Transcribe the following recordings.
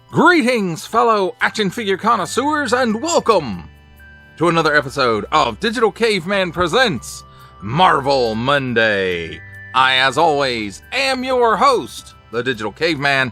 Greetings, fellow action figure connoisseurs, and welcome to another episode of Digital Caveman Presents Marvel Monday. I, as always, am your host, the Digital Caveman,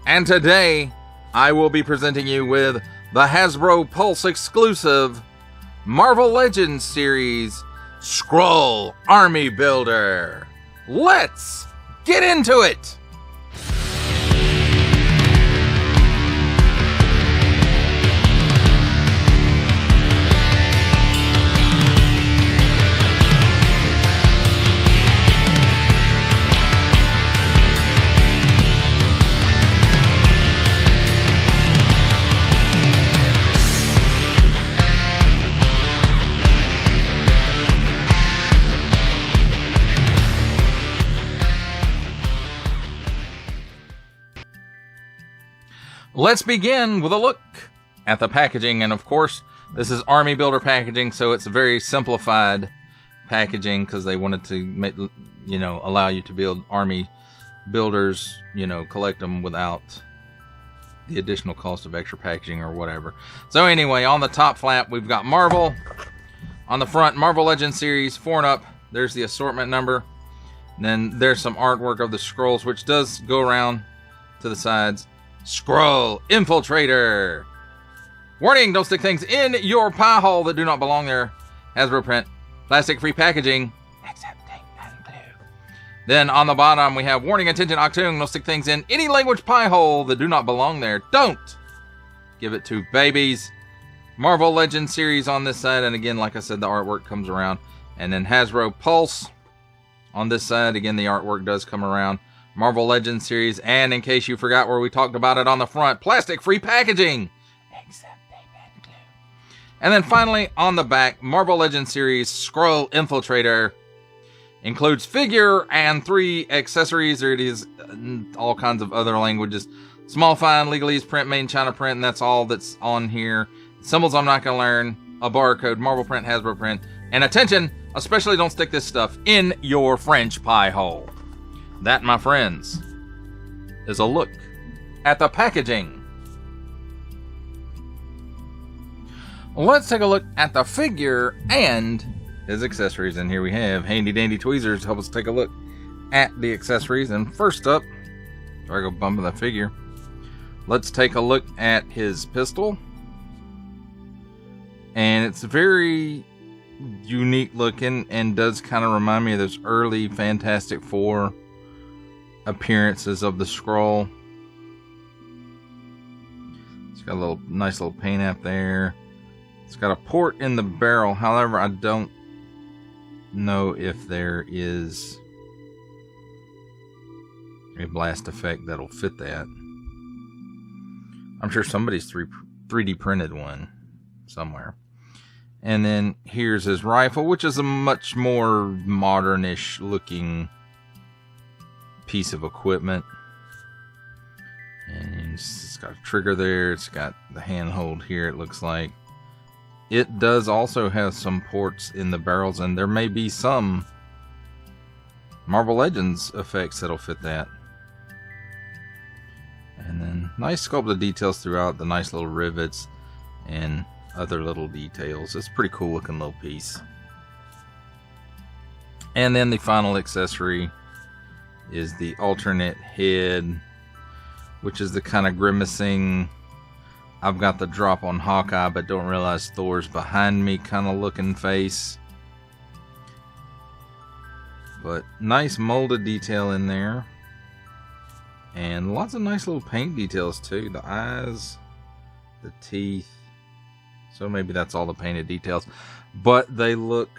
and today I will be presenting you with the Hasbro Pulse exclusive Marvel Legends series Skrull Army Builder. Let's get into it! Let's begin with a look at the packaging, and of course, this is Army Builder packaging, so it's very simplified packaging because they wanted to make, allow you to build Army Builders, collect them without the additional cost of extra packaging or whatever. So anyway, on the top flap, we've got Marvel. On the front, Marvel Legends series, 4 and up. There's the assortment number. And then there's some artwork of the Skrulls, which does go around to the sides. Skrull Infiltrator. Warning, don't stick things in your pie hole that do not belong there. Hasbro print. Plastic-free packaging. Except tape and glue. Then on the bottom we have warning, attention, Octoon. Don't stick things in any language pie hole that do not belong there. Don't give it to babies. Marvel Legends series on this side. And again, like I said, the artwork comes around. And then Hasbro Pulse on this side. Again, the artwork does come around. Marvel Legends series, and in case you forgot where we talked about it on the front, plastic-free packaging. Except tape and glue. And then finally, on the back, Marvel Legends series, Skrull Infiltrator. Includes figure and 3 accessories. There it is, all kinds of other languages. Small fine, legalese, print, made in China print, and that's all that's on here. Symbols I'm not going to learn. A barcode, Marvel print, Hasbro print. And attention, especially don't stick this stuff in your French pie hole. That, my friends, is a look at the packaging. Let's take a look at the figure and his accessories. And here we have handy dandy tweezers to help us take a look at the accessories. And first up, before I go bumping the figure, let's take a look at his pistol. And it's very unique looking and does kind of remind me of those early Fantastic Four appearances of the Skrull. It's got a little nice little paint app there. It's got a port in the barrel. However, I don't know if there is a blast effect that'll fit that. I'm sure somebody's 3D printed one somewhere. And then here's his rifle, which is a much more modernish looking piece of equipment. And it's got a trigger there. It's got the handhold here, it looks like. It does also have some ports in the barrels, and there may be some Marvel Legends effects that'll fit that. And then nice sculpted details throughout, the nice little rivets and other little details. It's a pretty cool looking little piece. And then the final accessory is the alternate head, which is the kind of grimacing, I've got the drop on Hawkeye but don't realize Thor's behind me kind of looking face. But nice molded detail in there. And lots of nice little paint details too. The eyes, the teeth. So maybe that's all the painted details. But they look,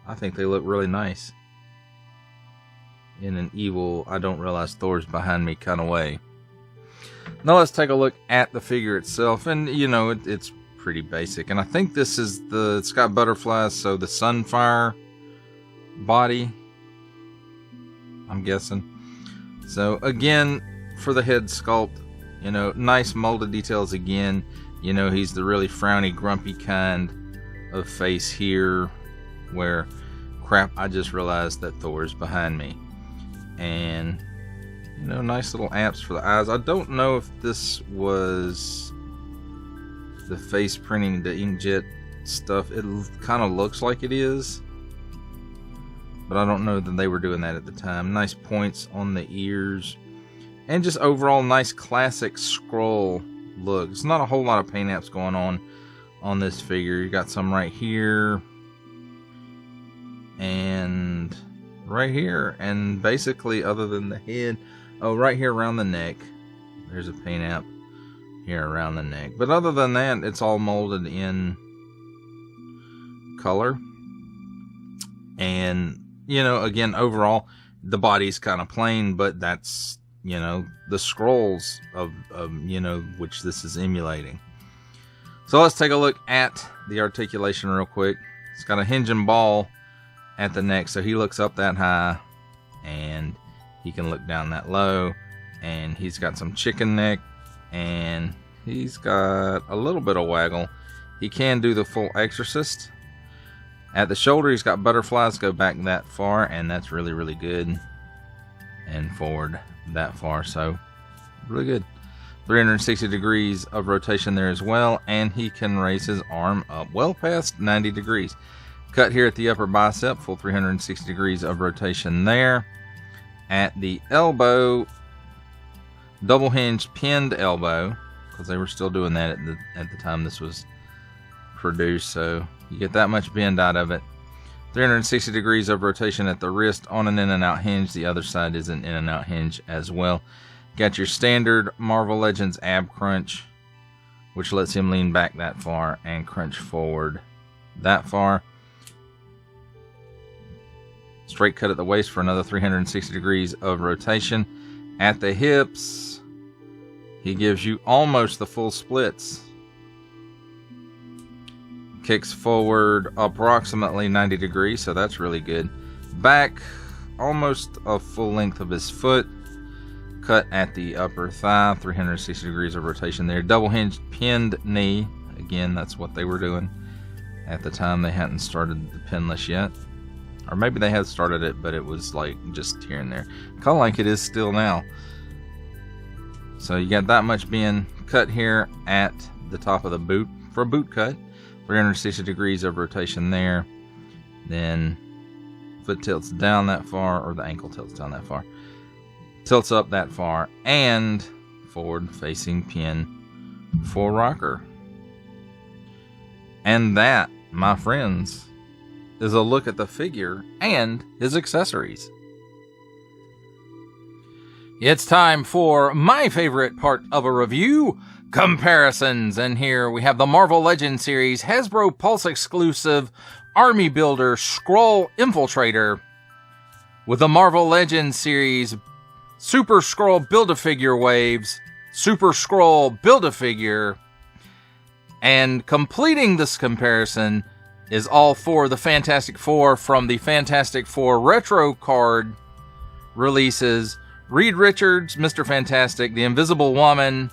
I think they look really nice. In an evil, I don't realize Thor's behind me kind of way. Now let's take a look at the figure itself. And, it's pretty basic. And I think this is it's got butterflies, so the Sunfire body, I'm guessing. So, again, for the head sculpt, nice molded details again. He's the really frowny, grumpy kind of face here, where crap, I just realized that Thor's behind me. And, you know, nice little apps for the eyes. I don't know if this was the face printing, the inkjet stuff. It kind of looks like it is, but I don't know that they were doing that at the time. Nice points on the ears, and just overall nice classic Skrull look. It's not a whole lot of paint apps going on this figure. You got some right here and right here, and basically other than the head, oh, right here around the neck, there's a paint app here around the neck. But other than that, it's all molded in color. And, you know, again, overall, the body's kind of plain, but that's, you know, the Skrulls of you know, which this is emulating. So let's take a look at the articulation real quick. It's got a hinge and ball at the neck, so he looks up that high, and he can look down that low. And he's got some chicken neck, and he's got a little bit of waggle. He can do the full exorcist. At the shoulder, he's got butterflies go back that far, and that's really, really good. And forward that far, so really good. 360 degrees of rotation there as well, and he can raise his arm up well past 90 degrees. Cut here at the upper bicep, full 360 degrees of rotation there. At the elbow, double hinge pinned elbow, because they were still doing that at the time this was produced, so you get that much bend out of it. 360 degrees of rotation at the wrist on an in and out hinge. The other side is an in and out hinge as well. Got your standard Marvel Legends ab crunch, which lets him lean back that far and crunch forward that far. Straight cut at the waist for another 360 degrees of rotation. At the hips, he gives you almost the full splits. Kicks forward approximately 90 degrees, so that's really good. Back, almost a full length of his foot. Cut at the upper thigh, 360 degrees of rotation there. Double hinged pinned knee. Again, that's what they were doing at the time. They hadn't started the pinless yet. Or maybe they had started it, but it was like just here and there. Kind of like it is still now. So you got that much being cut here at the top of the boot for a boot cut. 360 degrees of rotation there. Then foot tilts down that far, or the ankle tilts down that far. Tilts up that far, and forward facing pin for rocker. And that, my friends, is a look at the figure and his accessories. It's time for my favorite part of a review, comparisons. And here we have the Marvel Legends series Hasbro Pulse exclusive Army Builder Skrull Infiltrator with the Marvel Legends series Super Skrull Build-A-Figure Waves, Super Skrull Build-A-Figure, and completing this comparison is all for the Fantastic Four from the Fantastic Four Retro card releases: Reed Richards, Mr. Fantastic, The Invisible Woman,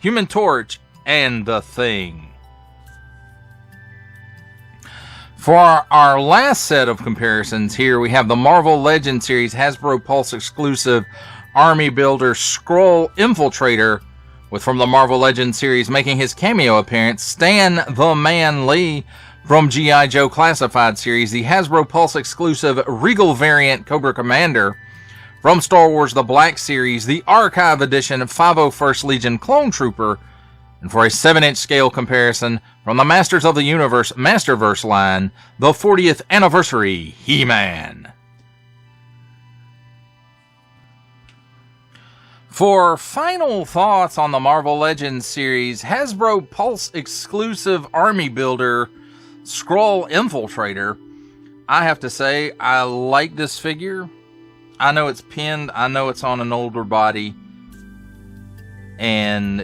Human Torch, and The Thing. For our last set of comparisons here, we have the Marvel Legends series Hasbro Pulse exclusive Army Builder Skrull Infiltrator, with from the Marvel Legends series making his cameo appearance, Stan the Man Lee. From G.I. Joe Classified series, the Hasbro Pulse exclusive Regal variant Cobra Commander. From Star Wars The Black Series, the Archive Edition 501st Legion Clone Trooper. And for a 7-inch scale comparison, from the Masters of the Universe Masterverse line, the 40th Anniversary He-Man. For final thoughts on the Marvel Legends series Hasbro Pulse exclusive Army Builder Skrull Infiltrator, I have to say I like this figure. I know it's pinned, I know it's on an older body, and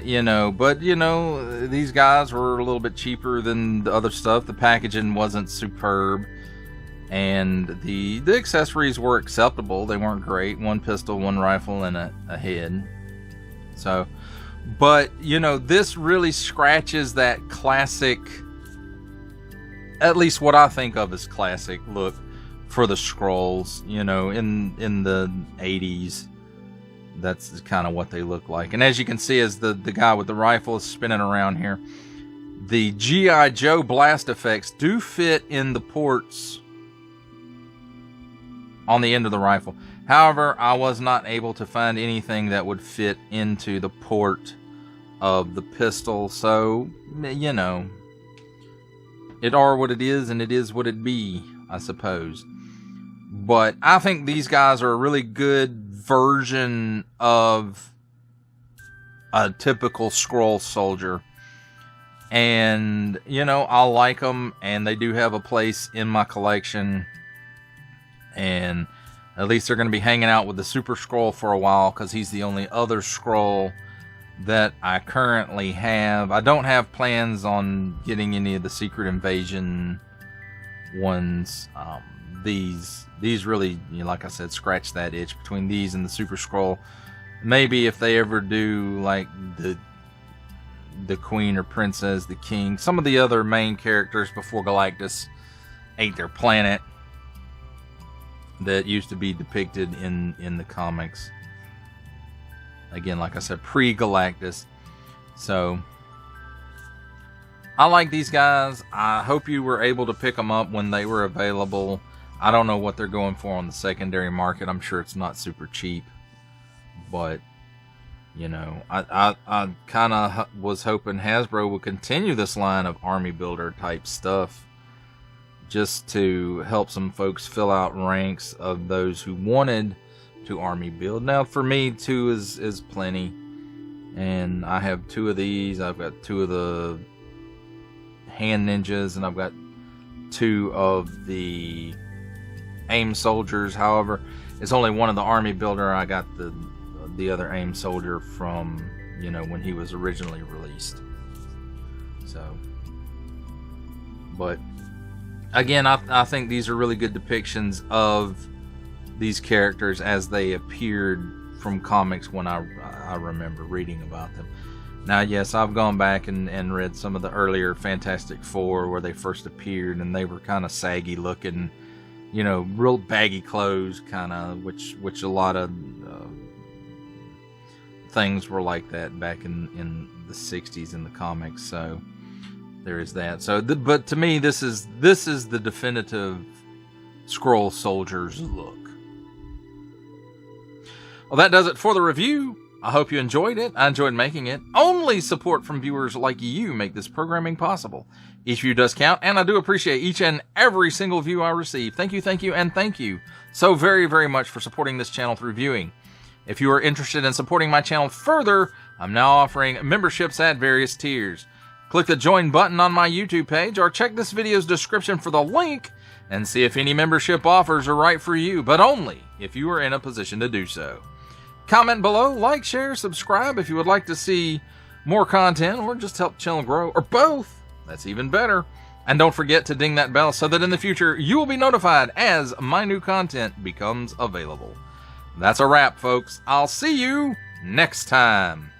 but these guys were a little bit cheaper than the other stuff. The packaging wasn't superb, and the accessories were acceptable. They weren't great. One pistol, one rifle, and a head. So, but this really scratches that classic, at least what I think of as classic look for the Skrulls, you know, in the 80s. That's kind of what they look like. And as you can see, as the guy with the rifle is spinning around here, the G.I. Joe blast effects do fit in the ports on the end of the rifle. However, I was not able to find anything that would fit into the port of the pistol. So, you know, it are what it is, and it is what it be, I suppose. But I think these guys are a really good version of a typical Skrull soldier. And, you know, I like them, and they do have a place in my collection. And at least they're going to be hanging out with the Super Skrull for a while, because he's the only other Skrull that I currently have. I don't have plans on getting any of the Secret Invasion ones. These really, you know, like I said, scratch that itch between these and the Super Skrull. Maybe if they ever do like the Queen or Princess, the King, some of the other main characters before Galactus ate their planet that used to be depicted in the comics. Again, like I said, pre-Galactus. So I like these guys. I hope you were able to pick them up when they were available. I don't know what they're going for on the secondary market. I'm sure it's not super cheap. But, you know, I kind of was hoping Hasbro would continue this line of army builder type stuff, just to help some folks fill out ranks of those who wanted to army build. Now, for me, 2 is plenty. And I have 2 of these. I've got 2 of the hand ninjas, and I've got 2 of the AIM soldiers. However, it's only one of the army builder. I got the other AIM soldier from, you know, when he was originally released. So, but again, I think these are really good depictions of these characters as they appeared from comics when I remember reading about them. Now, yes, I've gone back and read some of the earlier Fantastic Four where they first appeared, and they were kind of saggy looking, you know, real baggy clothes, kind of, which a lot of things were like that back in the 60s in the comics. So there is that. So, but to me, this is the definitive Skrull soldiers look. Well, that does it for the review. I hope you enjoyed it. I enjoyed making it. Only support from viewers like you make this programming possible. Each view does count, and I do appreciate each and every single view I receive. Thank you, and thank you so very, very much for supporting this channel through viewing. If you are interested in supporting my channel further, I'm now offering memberships at various tiers. Click the join button on my YouTube page, or check this video's description for the link and see if any membership offers are right for you, but only if you are in a position to do so. Comment below, like, share, subscribe if you would like to see more content, or just help channel grow, or both. That's even better. And don't forget to ding that bell so that in the future you will be notified as my new content becomes available. That's a wrap, folks. I'll see you next time.